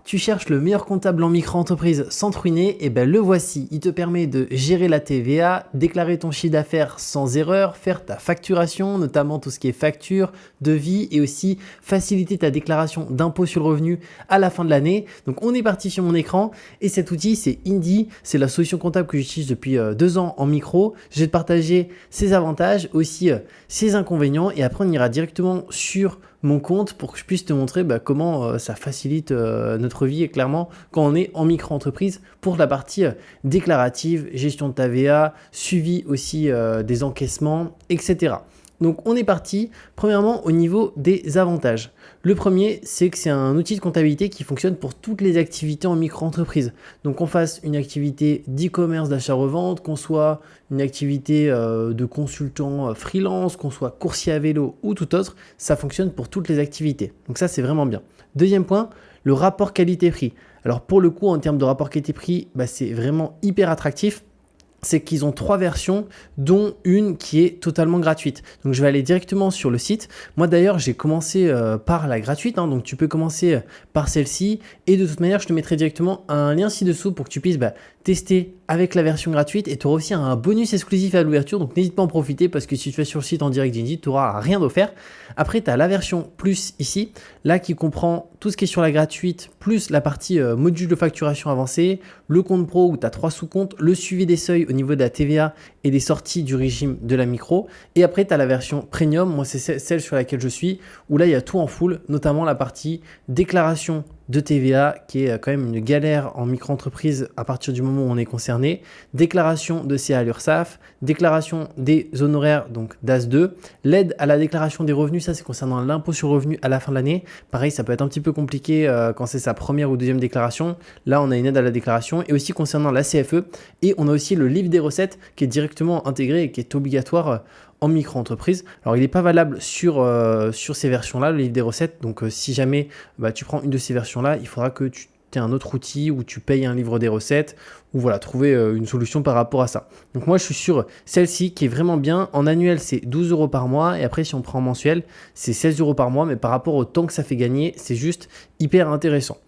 tu cherches le meilleur comptable en micro-entreprise sans te ruiner, et ben le voici. Il te permet de gérer la TVA, déclarer ton chiffre d'affaires sans erreur, faire ta facturation, notamment tout ce qui est facture, devis et aussi faciliter ta déclaration d'impôt sur le revenu à la fin de l'année. Donc on est parti sur mon écran et cet outil c'est Indy, c'est la solution comptable que j'utilise depuis 2 ans en micro. Je vais te partager ses avantages, aussi ses inconvénients et après on ira directement sur mon compte pour que je puisse te montrer comment ça facilite notre vie et clairement quand on est en micro-entreprise pour la partie déclarative, gestion de ta VA, suivi aussi des encaissements, etc. Donc on est parti, premièrement au niveau des avantages. Le premier, c'est que c'est un outil de comptabilité qui fonctionne pour toutes les activités en micro-entreprise. Donc qu'on fasse une activité d'e-commerce, d'achat-revente, qu'on soit une activité de consultant freelance, qu'on soit coursier à vélo ou tout autre, ça fonctionne pour toutes les activités. Donc ça, c'est vraiment bien. Deuxième point, le rapport qualité-prix. Alors pour le coup, en termes de rapport qualité-prix, c'est vraiment hyper attractif. C'est qu'ils ont 3 versions, dont une qui est totalement gratuite. Donc, je vais aller directement sur le site. Moi, d'ailleurs, j'ai commencé par la gratuite. Donc, tu peux commencer par celle-ci. Et de toute manière, je te mettrai directement un lien ci-dessous pour que tu puisses tester avec la version gratuite. Et tu auras aussi un bonus exclusif à l'ouverture. Donc, n'hésite pas à en profiter parce que si tu es sur le site en direct d'Indy, tu n'auras rien offert. Après, tu as la version plus ici, là qui comprend tout ce qui est sur la gratuite, plus la partie module de facturation avancée, le compte pro où tu as 3 sous-comptes, le suivi des seuils au niveau de la TVA et des sorties du régime de la micro. Et après, tu as la version premium, moi c'est celle sur laquelle je suis, où là il y a tout en full, notamment la partie déclaration de TVA qui est quand même une galère en micro-entreprise à partir du moment où on est concerné, déclaration de CA à l'URSSAF, déclaration des honoraires, donc DAS2, l'aide à la déclaration des revenus, ça c'est concernant l'impôt sur le revenu à la fin de l'année. Pareil, ça peut être un petit peu compliqué quand c'est sa première ou deuxième déclaration. Là, on a une aide à la déclaration et aussi concernant la CFE et on a aussi le livre des recettes qui est directement intégré et qui est obligatoire en micro-entreprise. Alors, il n'est pas valable sur ces versions-là, le livre des recettes. Donc, si jamais tu prends une de ces versions-là, il faudra que tu aies un autre outil où tu payes un livre des recettes ou voilà, trouver une solution par rapport à ça. Donc, moi, je suis sur celle-ci qui est vraiment bien. En annuel, c'est 12 € par mois. Et après, si on prend en mensuel, c'est 16 € par mois. Mais par rapport au temps que ça fait gagner, c'est juste hyper intéressant.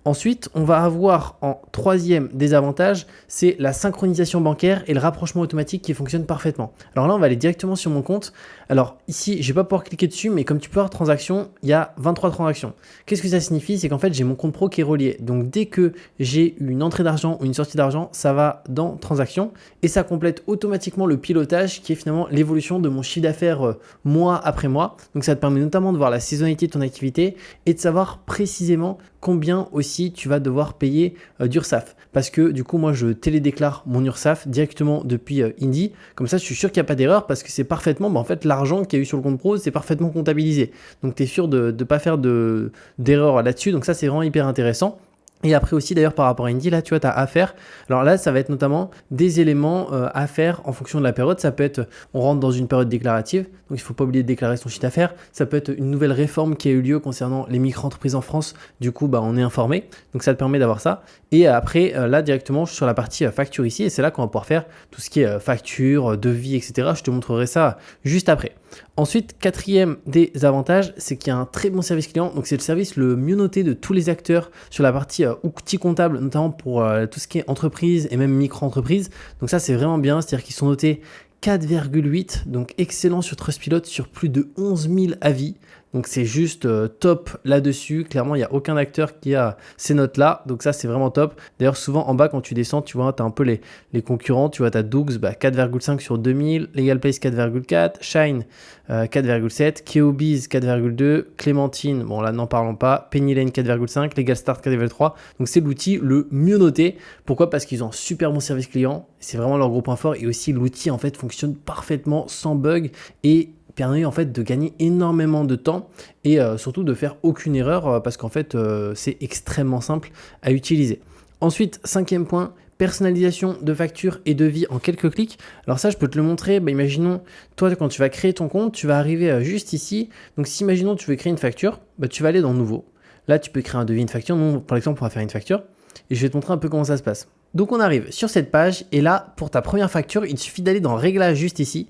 Ensuite, on va avoir en troisième désavantage, c'est la synchronisation bancaire et le rapprochement automatique qui fonctionne parfaitement. Alors là, on va aller directement sur mon compte. Alors ici, je ne vais pas pouvoir cliquer dessus, mais comme tu peux voir transactions, il y a 23 transactions. Qu'est-ce que ça signifie? C'est qu'en fait, j'ai mon compte pro qui est relié. Donc dès que j'ai une entrée d'argent ou une sortie d'argent, ça va dans transactions et ça complète automatiquement le pilotage qui est finalement l'évolution de mon chiffre d'affaires mois après mois. Donc ça te permet notamment de voir la saisonnalité de ton activité et de savoir précisément combien aussi tu vas devoir payer d'URSSAF. Parce que du coup, moi, je télédéclare mon URSSAF directement depuis Indy. Comme ça, je suis sûr qu'il n'y a pas d'erreur parce que c'est parfaitement, en fait, l'argent qu'il y a eu sur le compte pro, c'est parfaitement comptabilisé. Donc, tu es sûr de ne pas faire d'erreur là-dessus. Donc, ça, c'est vraiment hyper intéressant. Et après aussi d'ailleurs par rapport à Indy, là tu vois, tu as à faire. Alors là, ça va être notamment des éléments à faire en fonction de la période. Ça peut être, on rentre dans une période déclarative, donc il ne faut pas oublier de déclarer son chiffre d'affaires. Ça peut être une nouvelle réforme qui a eu lieu concernant les micro-entreprises en France. Du coup, on est informé. Donc ça te permet d'avoir ça. Et après, là directement, je suis sur la partie facture ici. Et c'est là qu'on va pouvoir faire tout ce qui est facture, devis, etc. Je te montrerai ça juste après. Ensuite, quatrième des avantages, c'est qu'il y a un très bon service client. Donc, c'est le service le mieux noté de tous les acteurs sur la partie outils comptables, notamment pour tout ce qui est entreprise et même micro-entreprise. Donc, ça, c'est vraiment bien. C'est-à-dire qu'ils sont notés 4,8, donc excellent sur Trustpilot sur plus de 11 000 avis. Donc c'est juste top là-dessus. Clairement, il n'y a aucun acteur qui a ces notes-là. Donc ça, c'est vraiment top. D'ailleurs, souvent en bas, quand tu descends, tu vois, tu as un peu les concurrents. Tu vois, tu as Doux 4,5 sur 2000, LegalPlace 4,4, Shine 4,7, Keobiz 4,2, Clémentine, bon là, n'en parlons pas, Pennylane 4,5, LegalStart 4,3. Donc c'est l'outil le mieux noté. Pourquoi? Parce qu'ils ont un super bon service client. C'est vraiment leur gros point fort. Et aussi, l'outil, en fait, fonctionne parfaitement sans bug et permet en fait de gagner énormément de temps et surtout de faire aucune erreur parce qu'en fait c'est extrêmement simple à utiliser. Ensuite, cinquième point, personnalisation de factures et devis en quelques clics. Alors ça, je peux te le montrer. Imaginons, toi, quand tu vas créer ton compte, tu vas arriver juste ici. Donc si imaginons tu veux créer une facture, tu vas aller dans Nouveau. Là, tu peux créer un devis, une facture. Nous, par exemple, on va faire une facture et je vais te montrer un peu comment ça se passe. Donc on arrive sur cette page et là, pour ta première facture, il suffit d'aller dans Réglages juste ici.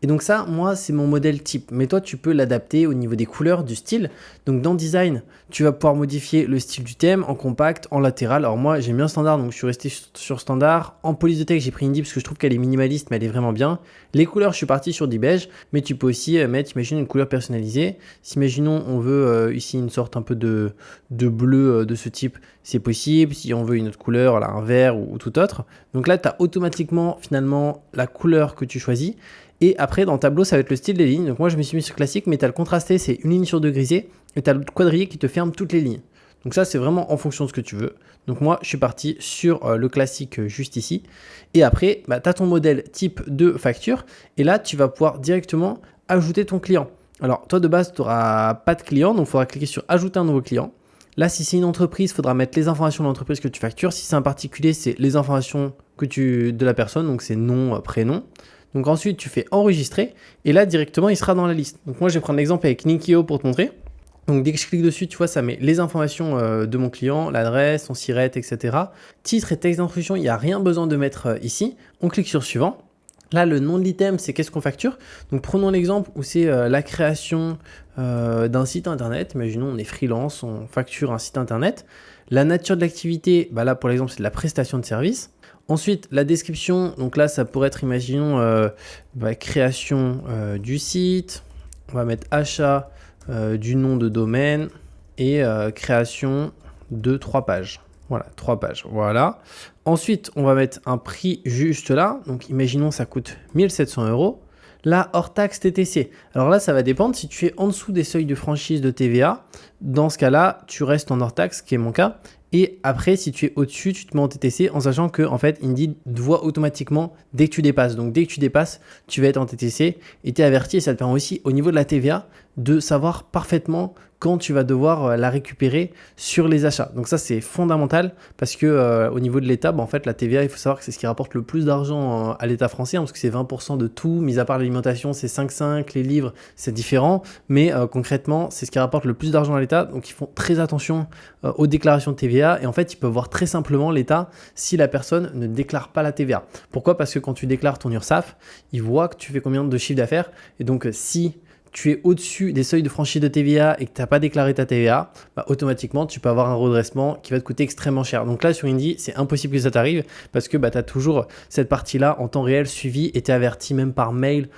Et donc ça, moi, c'est mon modèle type. Mais toi, tu peux l'adapter au niveau des couleurs, du style. Donc dans Design, tu vas pouvoir modifier le style du thème en compact, en latéral. Alors moi, j'aime bien standard, donc je suis resté sur standard. En police de texte, j'ai pris Indie parce que je trouve qu'elle est minimaliste, mais elle est vraiment bien. Les couleurs, je suis parti sur du beige, mais tu peux aussi mettre, imagine, une couleur personnalisée. Si, imaginons, on veut ici une sorte un peu de bleu de ce type, c'est possible. Si on veut une autre couleur, là, un vert ou tout autre. Donc là, tu as automatiquement, finalement, la couleur que tu choisis. Et après, dans le tableau, ça va être le style des lignes. Donc moi, je me suis mis sur classique, mais tu as le contrasté, c'est une ligne sur deux grisé. Et tu as le quadrillé qui te ferme toutes les lignes. Donc ça, c'est vraiment en fonction de ce que tu veux. Donc moi, je suis parti sur le classique juste ici. Et après, tu as ton modèle type de facture. Et là, tu vas pouvoir directement ajouter ton client. Alors, toi, de base, tu n'auras pas de client. Donc, il faudra cliquer sur ajouter un nouveau client. Là, si c'est une entreprise, il faudra mettre les informations de l'entreprise que tu factures. Si c'est un particulier, c'est les informations de la personne. Donc, c'est nom, prénom. Donc ensuite, tu fais enregistrer et là, directement, il sera dans la liste. Donc moi, je vais prendre l'exemple avec Ninkio pour te montrer. Donc dès que je clique dessus, tu vois, ça met les informations de mon client, l'adresse, son SIRET, etc. Titre et texte d'instruction, il n'y a rien besoin de mettre ici. On clique sur suivant. Là, le nom de l'item, c'est qu'est-ce qu'on facture. Donc prenons l'exemple où c'est la création d'un site internet. Imaginons, on est freelance, on facture un site internet. La nature de l'activité, là pour l'exemple, c'est de la prestation de service. Ensuite, la description, donc là, ça pourrait être, imaginons, création du site. On va mettre achat du nom de domaine et création de 3 pages. Voilà, 3 pages. Voilà. Ensuite, on va mettre un prix juste là. Donc, imaginons, ça coûte 1 700 €. Là, hors taxe TTC. Alors là, ça va dépendre. Si tu es en dessous des seuils de franchise de TVA, dans ce cas-là, tu restes en hors taxe, ce qui est mon cas. Et après, si tu es au-dessus, tu te mets en TTC en sachant que en fait, Indeed voit automatiquement dès que tu dépasses. Donc, dès que tu dépasses, tu vas être en TTC et tu es averti. Et ça te permet aussi, au niveau de la TVA, de savoir parfaitement quand tu vas devoir la récupérer sur les achats. Donc ça, c'est fondamental parce que au niveau de l'État, en fait, la TVA, il faut savoir que c'est ce qui rapporte le plus d'argent à l'État français, parce que c'est 20% de tout, mis à part l'alimentation, c'est 5,5, les livres, c'est différent, mais concrètement, c'est ce qui rapporte le plus d'argent à l'État. Donc ils font très attention aux déclarations de TVA et en fait, ils peuvent voir très simplement l'État si la personne ne déclare pas la TVA. Pourquoi ? Parce que quand tu déclares ton URSSAF, ils voient que tu fais combien de chiffre d'affaires et donc si tu es au-dessus des seuils de franchise de TVA et que tu n'as pas déclaré ta TVA, automatiquement, tu peux avoir un redressement qui va te coûter extrêmement cher. Donc là, sur Indie, c'est impossible que ça t'arrive parce que tu as toujours cette partie-là en temps réel suivie et tu es averti même par mail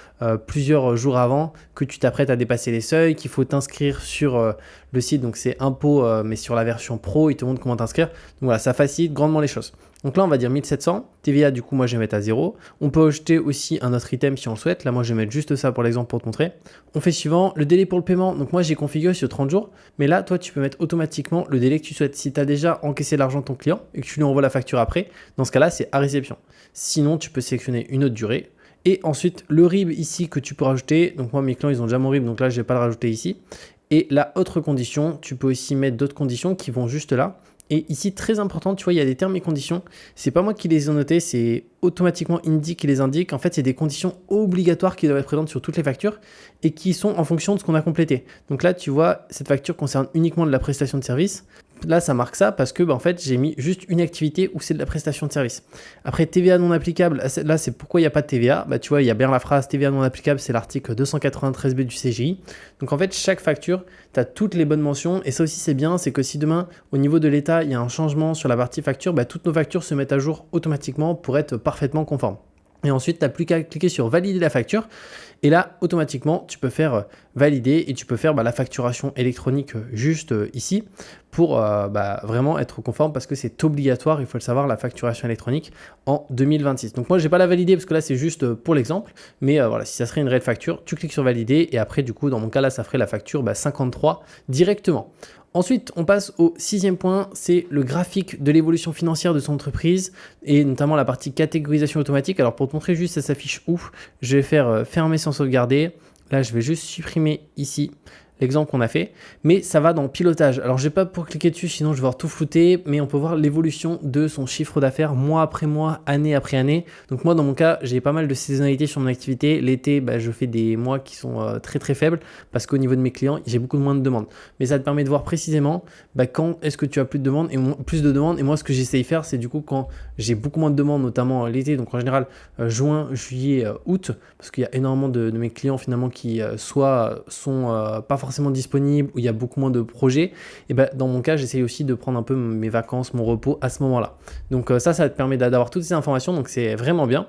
plusieurs jours avant que tu t'apprêtes à dépasser les seuils, qu'il faut t'inscrire sur le site. Donc c'est impôt, mais sur la version pro, il te montre comment t'inscrire. Donc voilà, ça facilite grandement les choses. Donc là, on va dire 1700. TVA, du coup, moi, je vais mettre à 0. On peut ajouter aussi un autre item si on le souhaite. Là, moi, je vais mettre juste ça pour l'exemple pour te montrer. On fait suivant. Le délai pour le paiement. Donc moi, j'ai configuré sur 30 jours. Mais là, toi, tu peux mettre automatiquement le délai que tu souhaites. Si tu as déjà encaissé l'argent de ton client et que tu lui envoies la facture après, dans ce cas-là, c'est à réception. Sinon, tu peux sélectionner une autre durée. Et ensuite, le RIB ici que tu peux rajouter. Donc moi, mes clients, ils ont déjà mon RIB. Donc là, je ne vais pas le rajouter ici. Et la autre condition, tu peux aussi mettre d'autres conditions qui vont juste là. Et ici, très important, tu vois, il y a des termes et conditions. C'est pas moi qui les ai notés, c'est automatiquement Indie qui les indique. En fait, c'est des conditions obligatoires qui doivent être présentes sur toutes les factures et qui sont en fonction de ce qu'on a complété. Donc là, tu vois, cette facture concerne uniquement de la prestation de service. Là, ça marque ça parce que en fait, j'ai mis juste une activité où c'est de la prestation de service. Après, TVA non applicable, là, c'est pourquoi il n'y a pas de TVA. Tu vois, il y a bien la phrase TVA non applicable, c'est l'article 293B du CGI. Donc en fait, chaque facture, tu as toutes les bonnes mentions. Et ça aussi, c'est bien, c'est que si demain, au niveau de l'État, il y a un changement sur la partie facture, toutes nos factures se mettent à jour automatiquement pour être parfaitement conformes. Et ensuite, tu n'as plus qu'à cliquer sur valider la facture. Et là, automatiquement, tu peux faire valider et tu peux faire la facturation électronique juste ici pour vraiment être conforme parce que c'est obligatoire, il faut le savoir, la facturation électronique en 2026. Donc moi, je n'ai pas la valider parce que là, c'est juste pour l'exemple. Mais voilà, si ça serait une réelle facture, tu cliques sur valider et après, du coup, dans mon cas, là, ça ferait la facture 53 directement. Ensuite, on passe au 6e point, c'est le graphique de l'évolution financière de son entreprise et notamment la partie catégorisation automatique. Alors pour te montrer juste ça s'affiche où, je vais faire fermer sans sauvegarder. Là, je vais juste supprimer ici l'exemple qu'on a fait, mais ça va dans pilotage. Alors je vais pas pour cliquer dessus, sinon je vais voir tout flouter, mais on peut voir l'évolution de son chiffre d'affaires mois après mois, année après année. Donc moi dans mon cas, j'ai pas mal de saisonnalité sur mon activité. L'été, je fais des mois qui sont très très faibles parce qu'au niveau de mes clients, j'ai beaucoup moins de demandes. Mais ça te permet de voir précisément quand est-ce que tu as plus de demandes et moi ce que j'essaye de faire, c'est du coup quand j'ai beaucoup moins de demandes, notamment l'été, donc en général juin, juillet, août, parce qu'il y a énormément de mes clients finalement qui soit sont pas forcément disponibles ou il y a beaucoup moins de projets, et dans mon cas j'essaye aussi de prendre un peu mes vacances, mon repos à ce moment-là. Donc ça te permet d'avoir toutes ces informations, donc c'est vraiment bien.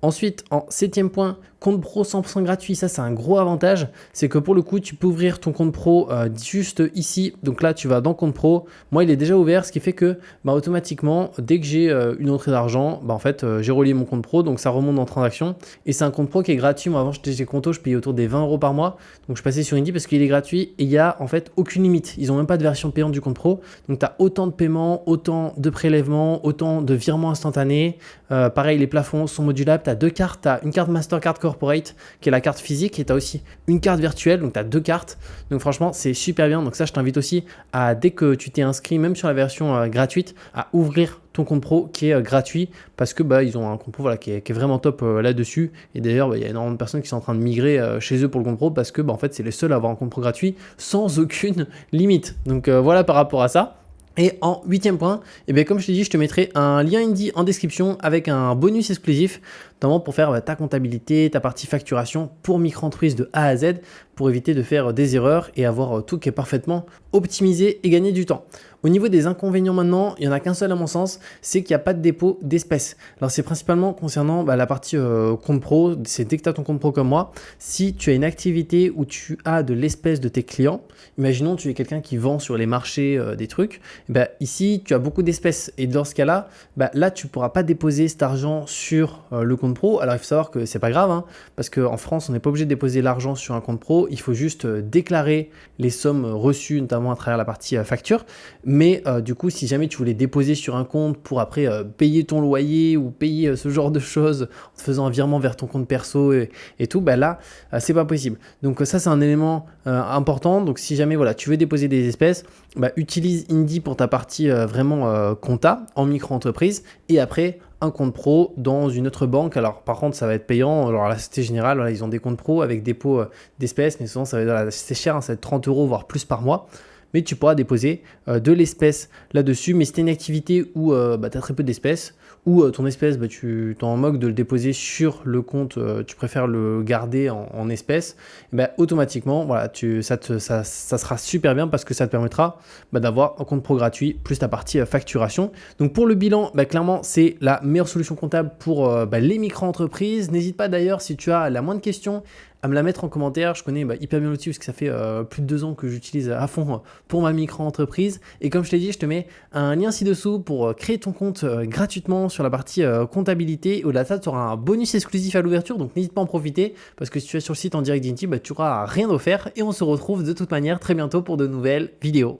Ensuite, en 7e point, compte pro 100% gratuit. Ça, c'est un gros avantage. C'est que pour le coup, tu peux ouvrir ton compte pro juste ici. Donc là, tu vas dans compte pro. Moi, il est déjà ouvert, ce qui fait que automatiquement, dès que j'ai une entrée d'argent, en fait, j'ai relié mon compte pro. Donc ça remonte en transaction. Et c'est un compte pro qui est gratuit. Moi, avant, j'étais chez Conto, je payais autour des 20 € par mois. Donc je passais sur Indy parce qu'il est gratuit et il n'y a en fait aucune limite. Ils n'ont même pas de version payante du compte pro. Donc tu as autant de paiements, autant de prélèvements, autant de virements instantanés. Pareil, les plafonds sont modulables. Tu as deux cartes. Tu as une carte Mastercard Corporate qui est la carte physique et tu as aussi une carte virtuelle. Donc tu as deux cartes. Donc franchement, c'est super bien. Donc ça, je t'invite aussi à, dès que tu t'es inscrit, même sur la version gratuite, à ouvrir ton compte pro qui est gratuit parce que ils ont un compte pro qui est vraiment top là-dessus. Et d'ailleurs, il y a énormément de personnes qui sont en train de migrer chez eux pour le compte pro parce que en fait, c'est les seuls à avoir un compte pro gratuit sans aucune limite. Donc voilà par rapport à ça. Et en 8e point, comme je t'ai dit, je te mettrai un lien Indy en description avec un bonus exclusif, notamment pour faire ta comptabilité, ta partie facturation pour micro-entreprise de A à Z, pour éviter de faire des erreurs et avoir tout qui est parfaitement optimisé et gagner du temps. Au niveau des inconvénients maintenant, il n'y en a qu'un seul à mon sens, c'est qu'il n'y a pas de dépôt d'espèces. Alors c'est principalement concernant la partie compte pro, c'est dès que tu as ton compte pro comme moi, si tu as une activité où tu as de l'espèce de tes clients, imaginons tu es quelqu'un qui vend sur les marchés des trucs, ici tu as beaucoup d'espèces et dans ce cas-là, là tu ne pourras pas déposer cet argent sur le compte pro. Alors il faut savoir que c'est pas grave, parce qu'en France on n'est pas obligé de déposer l'argent sur un compte pro, il faut juste déclarer les sommes reçues notamment à travers la partie facture. Mais du coup, si jamais tu voulais déposer sur un compte pour après payer ton loyer ou payer ce genre de choses en te faisant un virement vers ton compte perso et tout, là, c'est pas possible. Donc ça, c'est un élément important. Donc si jamais tu veux déposer des espèces, utilise Indy pour ta partie vraiment compta en micro-entreprise et après un compte pro dans une autre banque. Alors par contre, ça va être payant. Alors la Société Générale, ils ont des comptes pro avec dépôt d'espèces, mais souvent c'est cher, ça va être 30 € voire plus par mois. Mais tu pourras déposer de l'espèce là-dessus. Mais si tu as une activité où tu as très peu d'espèces, ou ton espèce, tu t'en moques de le déposer sur le compte, tu préfères le garder en espèces, automatiquement, ça sera super bien parce que ça te permettra d'avoir un compte pro gratuit plus ta partie facturation. Donc pour le bilan, clairement, c'est la meilleure solution comptable pour les micro-entreprises. N'hésite pas d'ailleurs, si tu as la moindre question, à me la mettre en commentaire. Je connais hyper bien l'outil parce que ça fait plus de 2 ans que j'utilise à fond pour ma micro-entreprise. Et comme je t'ai dit, je te mets un lien ci-dessous pour créer ton compte gratuitement sur la partie comptabilité. Au-delà de ça, tu auras un bonus exclusif à l'ouverture, donc n'hésite pas à en profiter parce que si tu es sur le site en direct d'Indy, tu n'auras rien offert et on se retrouve de toute manière très bientôt pour de nouvelles vidéos.